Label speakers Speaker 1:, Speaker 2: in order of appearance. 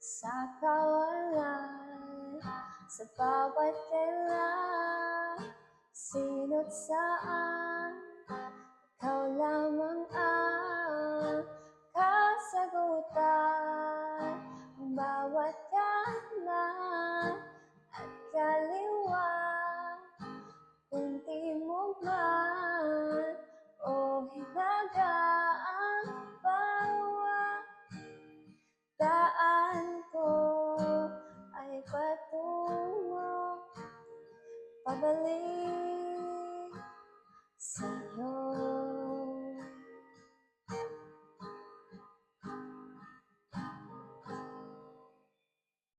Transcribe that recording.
Speaker 1: sa kawalan, sa bawat kailan, sino't saan, ikaw lamang ang kasagutan. Ang bawat kanan at kaliwa, kung timog man o hilaga, ang bawat daan ko ay patungo pabalik